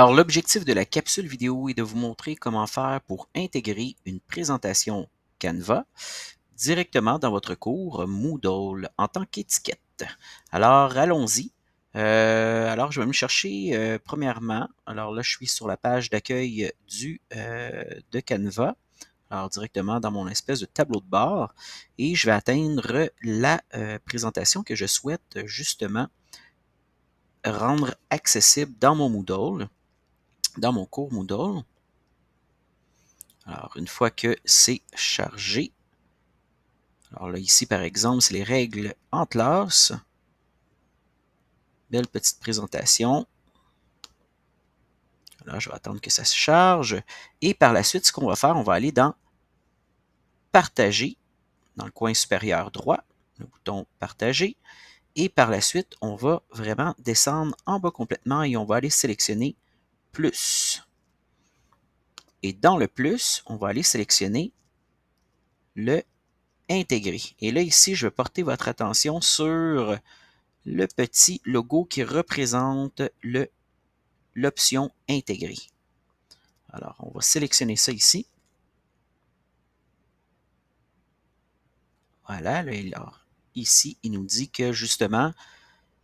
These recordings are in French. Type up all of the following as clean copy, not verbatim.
Alors, l'objectif de la capsule vidéo est de vous montrer comment faire pour intégrer une présentation Canva directement dans votre cours Moodle en tant qu'étiquette. Alors, allons-y. Alors, je vais me chercher premièrement. Alors là, je suis sur la page d'accueil de Canva. Alors, directement dans mon espèce de tableau de bord. Et je vais atteindre la présentation que je souhaite justement rendre accessible dans mon Moodle, dans mon cours Moodle. Alors, une fois que c'est chargé, alors là, ici, par exemple, c'est les règles en classe. Belle petite présentation. Là, je vais attendre que ça se charge. Et par la suite, ce qu'on va faire, on va aller dans Partager, dans le coin supérieur droit, le bouton Partager. Et par la suite, on va vraiment descendre en bas complètement et on va aller sélectionner Plus. Et dans le plus, on va aller sélectionner le Intégrer. Et là, ici, je vais porter votre attention sur le petit logo qui représente l'option Intégrer. Alors, on va sélectionner ça ici. Voilà, alors, ici, il nous dit que justement,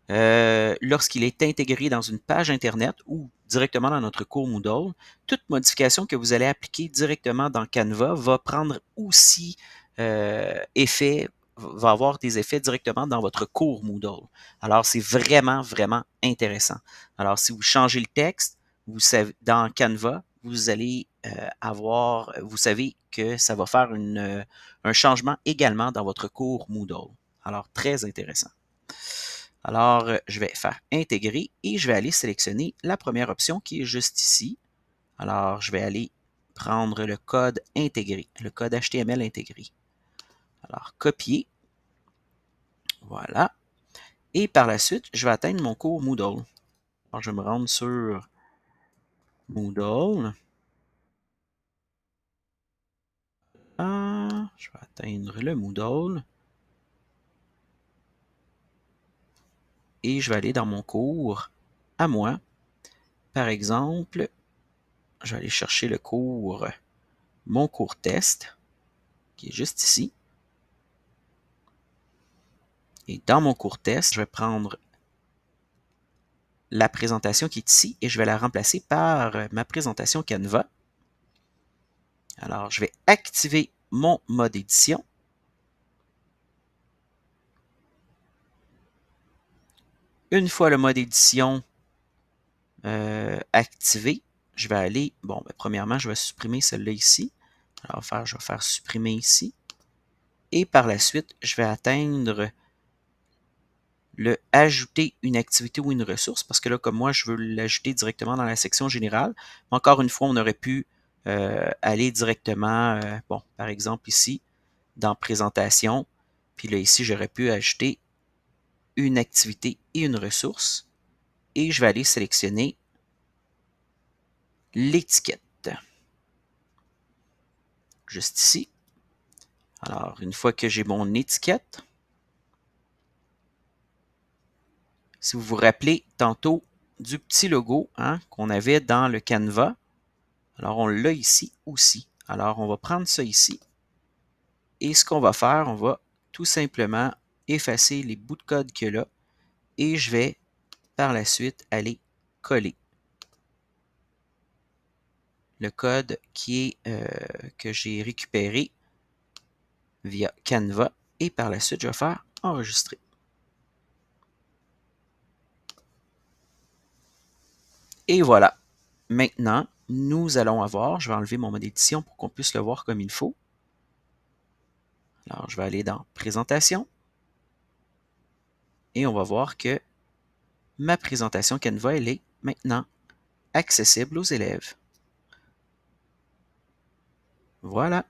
lorsqu'il est intégré dans une page Internet ou directement dans notre cours Moodle, toute modification que vous allez appliquer directement dans Canva va prendre aussi effet, va avoir des effets directement dans votre cours Moodle. Alors, c'est vraiment, vraiment intéressant. Alors, si vous changez le texte, vous savez, dans Canva, vous allez vous savez que ça va faire un changement également dans votre cours Moodle. Alors, très intéressant. Alors, je vais faire intégrer et je vais aller sélectionner la première option qui est juste ici. Alors, je vais aller prendre le code intégré, le code HTML intégré. Alors, copier. Voilà. Et par la suite, je vais atteindre mon cours Moodle. Alors, je vais me rendre sur Moodle. Je vais atteindre le Moodle. Et je vais aller dans mon cours à moi. Par exemple, je vais aller chercher le cours, mon cours test, qui est juste ici. Et dans mon cours test, je vais prendre la présentation qui est ici et je vais la remplacer par ma présentation Canva. Alors, je vais activer mon mode édition. Une fois le mode édition activé, je vais aller, bon, premièrement, je vais supprimer celle-là ici. Alors, je vais faire supprimer ici. Et par la suite, je vais atteindre le ajouter une activité ou une ressource, parce que là, comme moi, je veux l'ajouter directement dans la section générale. Encore une fois, on aurait pu aller directement, bon, par exemple ici, dans présentation, puis là, ici, j'aurais pu ajouter une activité et une ressource, et je vais aller sélectionner l'étiquette, juste ici. Alors, une fois que j'ai mon étiquette, si vous vous rappelez tantôt du petit logo qu'on avait dans le Canva, alors on l'a ici aussi. Alors, on va prendre ça ici. Et ce qu'on va faire, on va tout simplement effacer les bouts de code qu'il y a là. Et je vais, par la suite, aller coller le code que j'ai récupéré via Canva. Et par la suite, je vais faire enregistrer. Et voilà. Maintenant, nous allons avoir, je vais enlever mon mode édition pour qu'on puisse le voir comme il faut. Alors, je vais aller dans Présentation. Et on va voir que ma présentation Canva, elle est maintenant accessible aux élèves. Voilà.